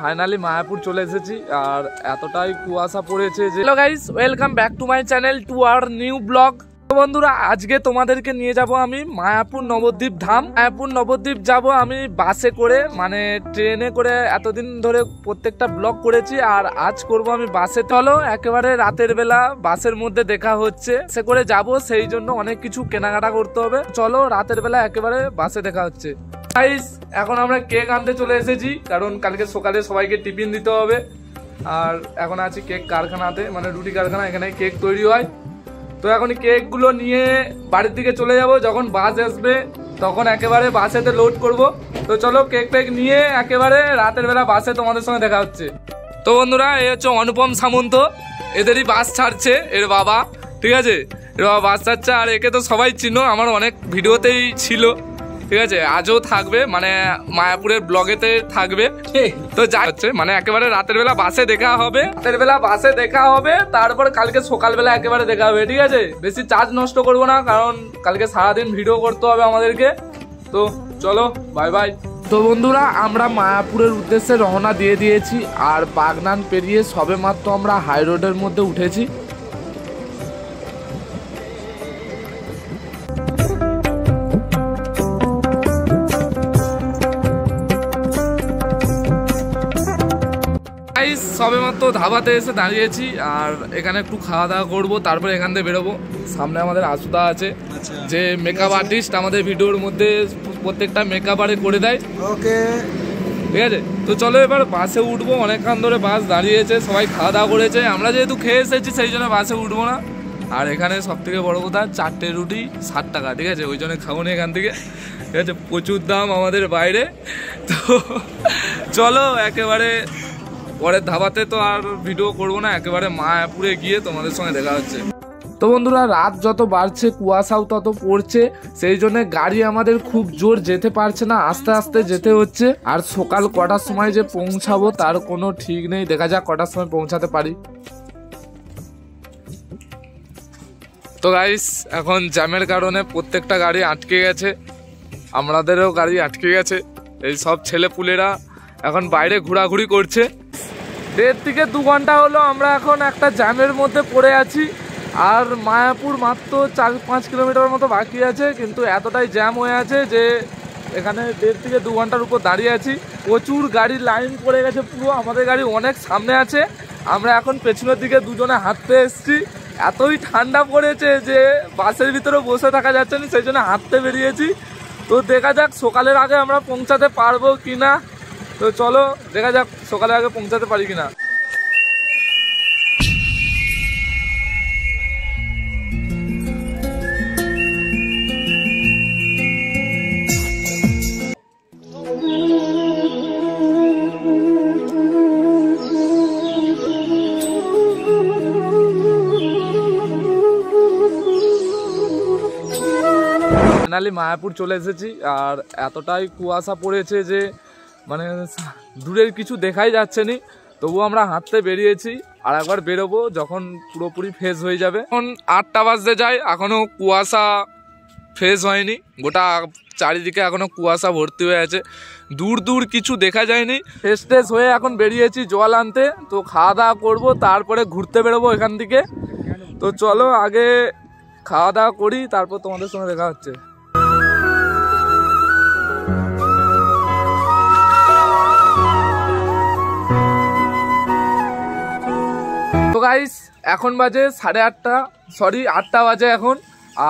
Finally Mayapur চলে এসেছি আর এতটাই কুয়াশা পড়েছে যে hello guys, welcome back to my channel to our new blog. বন্ধুরা, আজকে তোমাদেরকে নিয়ে যাব আমি মায়াপুর নবদ্বীপ ধাম। মায়াপুর নবদ্বীপ যাব আমি বাসে করে, মানে ট্রেনে করে এতদিন ধরে প্রত্যেকটা ব্লগ করেছি, আর আজ করব আমি বাসে। চলো একেবারে রাতের বেলা বাসের মধ্যে দেখা হচ্ছে, সে করে যাব, সেই জন্য অনেক কিছু কেনাকাটা করতে হবে। চলো রাতের বেলা একেবারে বাসে দেখা হচ্ছে। গাইস, এখন আমরা কেক আনতে চলে এসেছি, কারণ কালকে সকালে সবাইকে টিফিন দিতে হবে। আর এখন আছি কেক কারখানাতে, মানে রুটি কারখানা, এখানে কেক তৈরি হয়। তো এখন কেক গুলো নিয়ে বাড়ির দিকে চলে যাব, যখন বাস আসবে তখন একেবারে বাসেতে লোড করব। তো চলো কেক টেক নিয়ে একেবারে রাতের বেলা বাসে তোমাদের সঙ্গে দেখা হচ্ছে। তো বন্ধুরা, এই হচ্ছে অনুপম সামন্ত, এদেরই বাস ছাড়ছে, এর বাবা, ঠিক আছে, এর বাবা বাস ছাড়ছে। আর একে তো সবাই চিনো, আমার অনেক ভিডিওতেই ছিল, ঠিক আছে, আজও থাকবে, মানে মায়াপুরের ব্লগেতে থাকবে। তো যা হচ্ছে, মানে একেবারে রাতের বেলা বাসে দেখা হবে, রাতের বেলা বাসে দেখা হবে, তারপর কালকে সকালবেলা একেবারে দেখা হবে, ঠিক আছে। বেশি চার্জ নষ্ট করবো না, কারণ কালকে সারাদিন ভিডিও করতে হবে আমাদেরকে। তো চলো, বাই বাই। তো বন্ধুরা, আমরা মায়াপুরের উদ্দেশ্যে রওনা দিয়ে দিয়েছি, আর বাগনান পেরিয়ে সবে মাত্র আমরা হাই রোডের মধ্যে উঠেছি। সবে মাত্র ধাবাতে এসে দাঁড়িয়েছি, আর এখানে একটু খাওয়া দাওয়া করবো, তারপরে এখান থেকে বেরোবো। সামনে আমাদের আসুদা আছে, যে মেকআপ আর্টিস্ট, আমাদের ভিডিওর মধ্যে প্রত্যেকটা মেকআপ আরে করে দেয়, ওকে, ঠিক আছে। তো চলো এবার বাসে উঠবো, অনেকক্ষণ ধরে বাস দাঁড়িয়েছে, সবাই খাওয়া দাওয়া করেছে, আমরা যেহেতু খেয়ে এসেছি সেই জন্য বাসে উঠবো না। আর এখানে সব থেকে বড় কথা, 4টে রুটি 60 টাকা, ঠিক আছে, ওই জন্য খাবো না এখান থেকে, ঠিক আছে, প্রচুর দাম আমাদের বাইরে। তো চলো একেবারে পরের ধাবাতে তো আর ভিডিও করবো না, একেবারে মায়াপুরে গিয়ে তোমাদের সঙ্গে দেখা হচ্ছে। তো বন্ধুরা, রাত যত বাড়ছে কুয়াশাও তত পড়ছে, সেই জন্য গাড়ি আমাদের খুব জোর যেতে পারছে না, আস্তে আস্তে যেতে হচ্ছে। আর সকাল কটার সময় যে পৌঁছাবো তার কোনো ঠিক নেই, দেখা যাক কটার সময় পৌঁছাতে পারি। তো গাইস, এখন জ্যামের কারণে প্রত্যেকটা গাড়ি আটকে গেছে, আমাদেরও গাড়ি আটকে গেছে। এই সব ছেলেপুলেরা এখন বাইরে ঘোরাঘুরি করছে। 1.5 থেকে 2 ঘন্টা হলো আমরা এখন একটা জ্যামের মধ্যে পড়ে আছি, আর মায়াপুর মাত্র 4-5 কিলোমিটার মতো বাকি আছে, কিন্তু এতটাই জ্যাম হয়ে আছে যে এখানে 1.5 থেকে 2 ঘন্টার উপর দাঁড়িয়ে আছি। প্রচুর গাড়ির লাইন পড়ে গেছে পুরো, আমাদের গাড়ি অনেক সামনে আছে, আমরা এখন পেছনের দিকে দুজনে হাঁটতে এসেছি। এতই ঠান্ডা পড়েছে যে বাসের ভিতরে বসে থাকা যাচ্ছে না, সেই জন্য হাঁটতে বেরিয়েছি। তো দেখা যাক সকালের আগে আমরা পৌঁছাতে পারবো কিনা। তো চলো দেখা যাক সকালের আগে পৌঁছাতে পারি কিনা। ফাইনালি মায়াপুর চলে এসেছি, আর এতটাই কুয়াশা পড়েছে যে মানে দূরের কিছু দেখাই যাচ্ছে না, তবুও আমরা হাঁটতে বেরিয়েছি। আর একবার বেরোবো যখন পুরোপুরি ফ্রেশ হয়ে যাবে। এখন 8টা বাজতে যায়, এখনো কুয়াশা ফ্রেশ হয়নি, গোটা চারিদিকে এখনো কুয়াশা ভর্তি হয়ে আছে, দূর দূর কিছু দেখা যায়নি। ফ্রেশ হয়ে এখন বেরিয়েছি জল আনতে, তো খাওয়া দাওয়া করবো, তারপরে ঘুরতে বেরোবো এখান থেকে। তো চলো আগে খাওয়া দাওয়া করি, তারপর তোমাদের সঙ্গে দেখা হচ্ছে। তো গাইস, এখন বাজে 8টা বাজে এখন,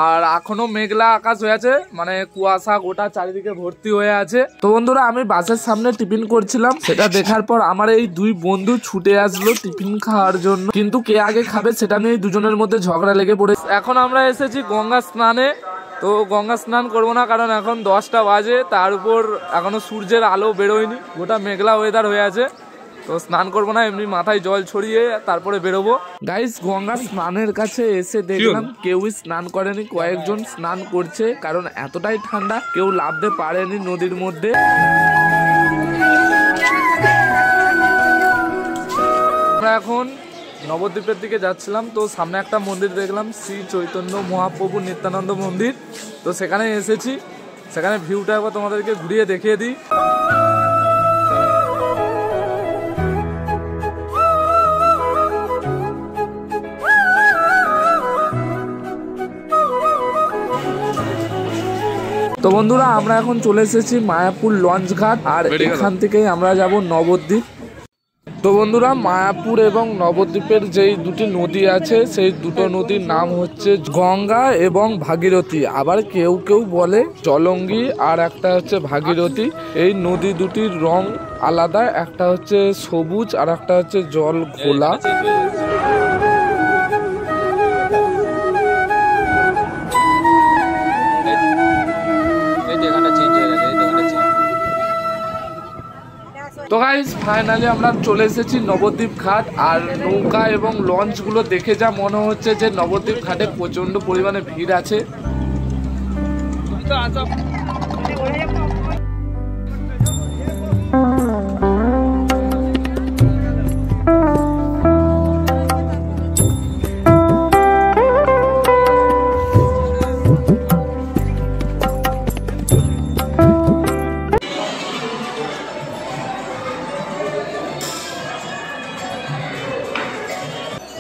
আর এখনো মেঘলা আকাশ হয়ে আছে, মানে কুয়াশা গোটা চারিদিকে ভর্তি হয়ে আছে। তো বন্ধুরা, আমি বাসের সামনে টিফিন করছিলাম, সেটা দেখার পর আমার এই 2 বন্ধু ছুটে আসলো টিফিন খাওয়ার জন্য, কিন্তু কে আগে খাবে সেটা নিয়ে দুজনের মধ্যে ঝগড়া লেগে পড়ে। এখন আমরা এসেছি গঙ্গা স্নানে, তো গঙ্গা স্নান করবো না, কারণ এখন 10টা বাজে, তার উপর এখনো সূর্যের আলো বেরোয়নি, গোটা মেঘলা ওয়েদার হয়ে আছে। তো স্নান করবো না, এমনি মাথায় জল ছড়িয়ে তারপরে বেরোবো। গাইস, গঙ্গা স্নানের কাছে এসে দেখলাম কেউই স্নান করেনি, কয়েকজন স্নান করছে, কারণ এতটাই ঠান্ডা কেউ নামতে পারেনি নদীর মধ্যে। আমরা এখন নবদ্বীপের দিকে যাচ্ছিলাম, তো সামনে একটা মন্দির দেখলাম, শ্রী চৈতন্য মহাপ্রভু নিত্যানন্দ মন্দির। তো সেখানে এসেছি, সেখানে ভিউটা একবার তোমাদেরকে ঘুরিয়ে দেখিয়ে দিই। তো বন্ধুরা আমরা এখন চলে এসেছি মায়াপুর লঞ্চ ঘাট, আর এখান থেকেই আমরা যাব নবদ্বীপ। তো বন্ধুরা মায়াপুর এবং নবদ্বীপের যেই দুটি নদী আছে সেই দুটো নদীর নাম হচ্ছে গঙ্গা এবং ভাগীরথী, আবার কেউ কেউ বলে জলঙ্গি আর একটা হচ্ছে ভাগীরথী। এই নদী দুটির রং আলাদা, একটা হচ্ছে সবুজ আর একটা হচ্ছে জল ঘোলা। তো গাইস ফাইনালি আমরা চলে এসেছি নবদ্বীপ ঘাট, আর নৌকা এবং লঞ্চগুলো দেখে যা মনে হচ্ছে যে নবদ্বীপ ঘাটে প্রচন্ড পরিমাণে ভিড় আছে।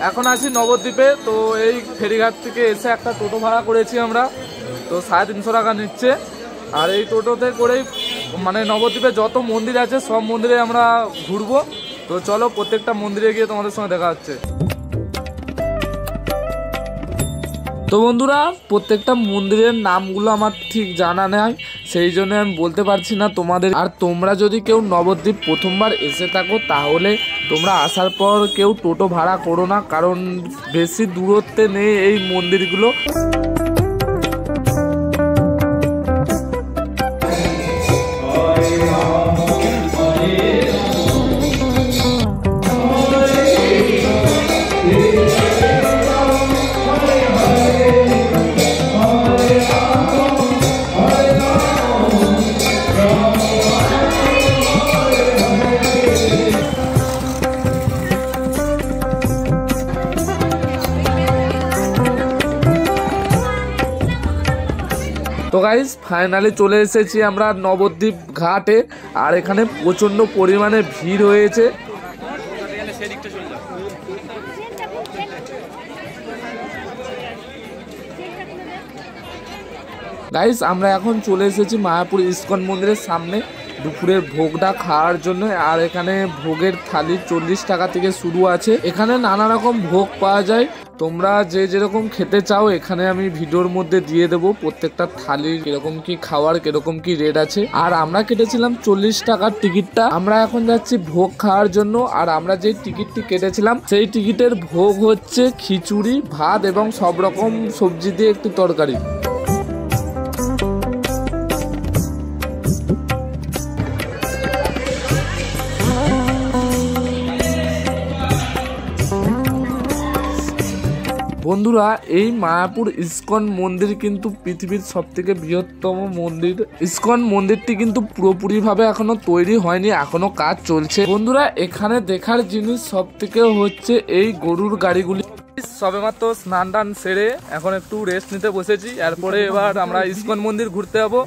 এখন আছি নবদ্বীপে। তো এই ফেরিঘাট থেকে এসে একটা টোটো ভাড়া করেছি আমরা, তো 350 টাকা নিচ্ছে। আর এই টোটোতে করেই মানে নবদ্বীপে যত মন্দির আছে সব মন্দিরে আমরা ঘুরবো। তো চলো প্রত্যেকটা মন্দিরে গিয়ে তোমাদের সঙ্গে দেখা হচ্ছে। তো বন্ধুরা প্রত্যেকটা মন্দিরের নামগুলো আমার ঠিক জানা নেই, সেই জন্য আমি বলতে পারছি না তোমাদের। আর তোমরা যদি কেউ নবদ্বীপ প্রথমবার এসে থাকো তাহলে তোমরা আসার পর কেউ টোটো ভাড়া করো না, কারণ বেশি দূরত্বে নেই এই মন্দিরগুলো। তো গাইস ফাইনালি চলে এসেছি আমরা নবদ্বীপ ঘাটে, আর এখানে প্রচন্ড পরিমাণে ভিড় হয়েছে। গাইস আমরা এখন চলে এসেছি মায়াপুর ইস্কন মন্দিরের সামনে দুপুরের ভোগটা খাওয়ার জন্য। আর এখানে ভোগের থালি 40 টাকা থেকে শুরু আছে। এখানে নানা রকম ভোগ পাওয়া যায়, তোমরা যে যেরকম খেতে চাও এখানে আমি ভিডিওর মধ্যে দিয়ে দেবো প্রত্যেকটা থালির কিরকম কি খাওয়ার কিরকম কি রেট আছে। আর আমরা কেটেছিলাম 40 টাকার টিকিটটা। আমরা এখন যাচ্ছি ভোগ খাওয়ার জন্য। আর আমরা যে টিকিটটি কেটেছিলাম সেই টিকিটের ভোগ হচ্ছে খিচুড়ি, ভাত এবং সব রকম সবজি দিয়ে একটি তরকারি। বন্ধুরা এই মায়াপুর ইস্কন মন্দির কিন্তু পৃথিবীর সবথেকে বৃহত্তম মন্দির। ইস্কন মন্দিরটি কিন্তু পুরোপুরিভাবে এখনো তৈরি হয়নি, এখনো কাজ চলছে। বন্ধুরা এখানে দেখার জিনিস সবথেকে হচ্ছে এই গরুর গাড়িগুলি। সবেমাত্র স্নান টান সেরে এখন একটু রেস্ট নিতে বসেছি। এরপরে এবার আমরা ইস্কন মন্দির ঘুরতে যাবো।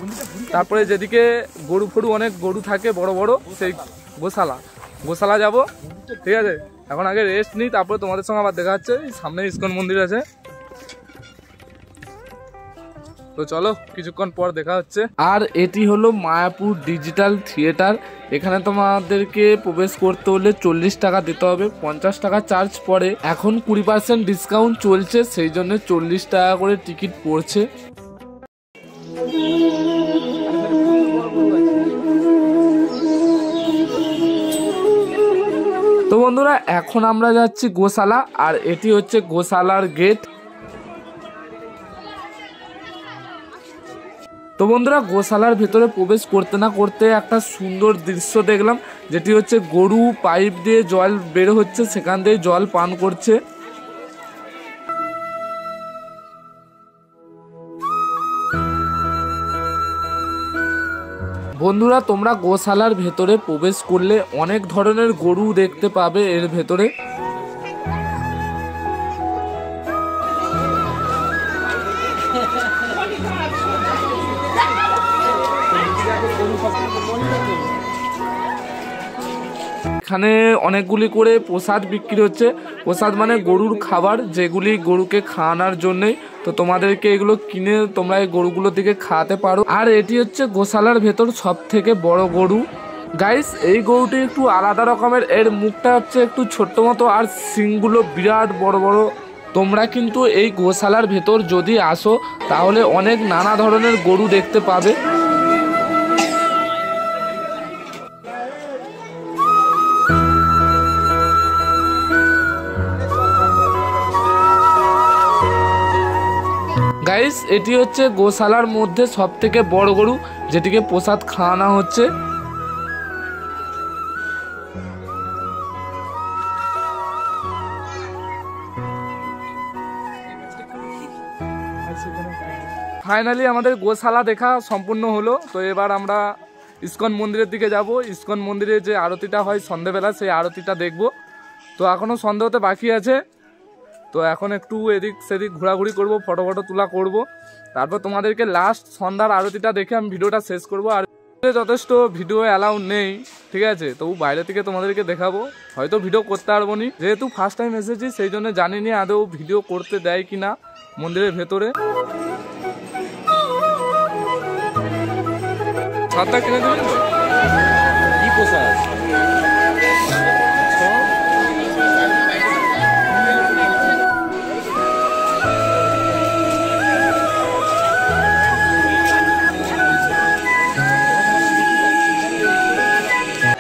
তারপরে যেদিকে গরু ফরু অনেক গরু থাকে বড় বড়, সেই গোশালা যাব। ঠিক আছে, এখন আগে রেস্ট নিই, তারপরে তোমাদের সঙ্গে আবার দেখা হচ্ছে। সামনে ইস্কন মন্দির আছে, তো চলো কিছুক্ষণ পর দেখা হচ্ছে। আর এটি হলো মায়াপুর ডিজিটাল থিয়েটার। এখানে তোমাদেরকে প্রবেশ করতে হলে 40 টাকা দিতে হবে, 50 টাকা চার্জ পড়ে। এখন 20% ডিসকাউন্ট চলছে, সেই জন্য 40 টাকা করে টিকিট পড়ছে। তো বন্ধুরা এখন আমরা যাচ্ছি গোশালা, আর এটি হচ্ছে গোশালার গেট। তো বন্ধুরা গোশালার ভেতরে প্রবেশ করতে না করতে একটা সুন্দর দৃশ্য দেখলাম, যেটি হচ্ছে গরু পাইপ দিয়ে জল বের হচ্ছে, সেখান দিয়ে জল পান করছে। বন্ধুরা তোমরা গোশালার ভেতরে প্রবেশ করলে অনেক ধরনের গরু দেখতে পাবে এর ভেতরে। এখানে অনেকগুলি করে প্রসাদ বিক্রি হচ্ছে। প্রসাদ মানে গরুর খাবার, যেগুলি গরুকে খাওয়ানোর জন্যই। তো তোমাদেরকে এগুলো কিনে তোমরা এই গরুগুলোর দিকে খাওয়াতে পারো। আর এটি হচ্ছে গোশালার ভেতর সব থেকে বড় গরু। গাইস, এই গরুটি একটু আলাদা রকমের, এর মুখটা হচ্ছে একটু ছোট্ট মতো আর শিংগুলো বিরাট বড় বড়। তোমরা কিন্তু এই গোশালার ভেতর যদি আসো তাহলে অনেক নানা ধরনের গরু দেখতে পাবে। গাইস, এটি হচ্ছে গোশালার মধ্যে সব থেকে বড় গরু, যেটিকে প্রসাদ খাওয়ানো হচ্ছে। ফাইনালি আমাদের গোশালা দেখা সম্পূর্ণ হলো। তো এবার আমরা ইস্কন মন্দিরের দিকে যাব। ইস্কন মন্দিরে যে আরতিটা হয় সন্ধ্যেবেলা, সেই আরতিটা দেখব। তো এখনও সন্ধ্যা হতে বাকি আছে। তো এখন একটু এদিক সেদিক ঘোরাঘুরি করব, ফটো তোলা করব। তারপর তোমাদেরকে লাস্ট সন্ধ্যার আরতিটা দেখে আমি ভিডিওটা শেষ করব। আর যথেষ্ট ভিডিও অ্যালাউ নেই, ঠিক আছে, তবু বাইরে থেকে তোমাদেরকে দেখাবো। হয়তো ভিডিও করতে পারবো নি, যেহেতু ফার্স্ট টাইম এসেছি সেই জন্য জানিনি আদৌ ভিডিও করতে দেয় কিনা মন্দিরের ভেতরে। ছাদটা কিনে দেবেন তো? কি প্রসাদ?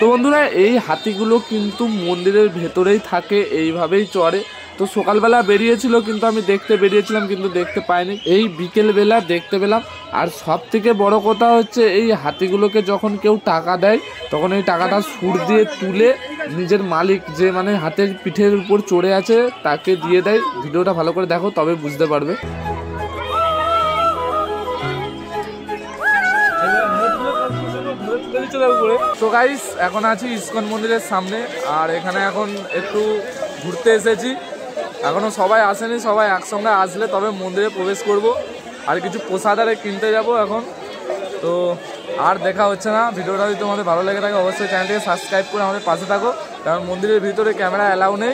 তো বন্ধুরা, এই হাতিগুলো কিন্তু মন্দিরের ভেতরেই থাকে, এইভাবেই চড়ে। তো সকালবেলা বেরিয়েছিল, কিন্তু আমি দেখতে বেরিয়েছিলাম কিন্তু দেখতে পাইনি, এই বিকেলবেলা দেখতে পেলাম। আর সব থেকে বড় কথা হচ্ছে, এই হাতিগুলোকে যখন কেউ টাকা দেয় তখন এই টাকাটা সুর দিয়ে তুলে নিজের মালিক, যে মানে হাতের পিঠের উপর চড়ে আছে, তাকে দিয়ে দেয়। ভিডিওটা ভালো করে দেখো, তবে বুঝতে পারবে। তো গাইস, এখন আছি ইস্কন মন্দিরের সামনে। আর এখানে এখন একটু ঘুরতে এসেছি, এখনো সবাই আসেনি। সবাই একসঙ্গে আসলে তবে মন্দিরে প্রবেশ করব। আর কিছু প্রসাদ আরে কিনতে যাব এখন। তো আর দেখা হচ্ছে না। ভিডিওটা যদি তোমাদের ভালো লেগে থাকে অবশ্যই চ্যানেলটিকে সাবস্ক্রাইব করে আমাদের পাশে থাকো, কারণ মন্দিরের ভিতরে ক্যামেরা অ্যালাউ নেই।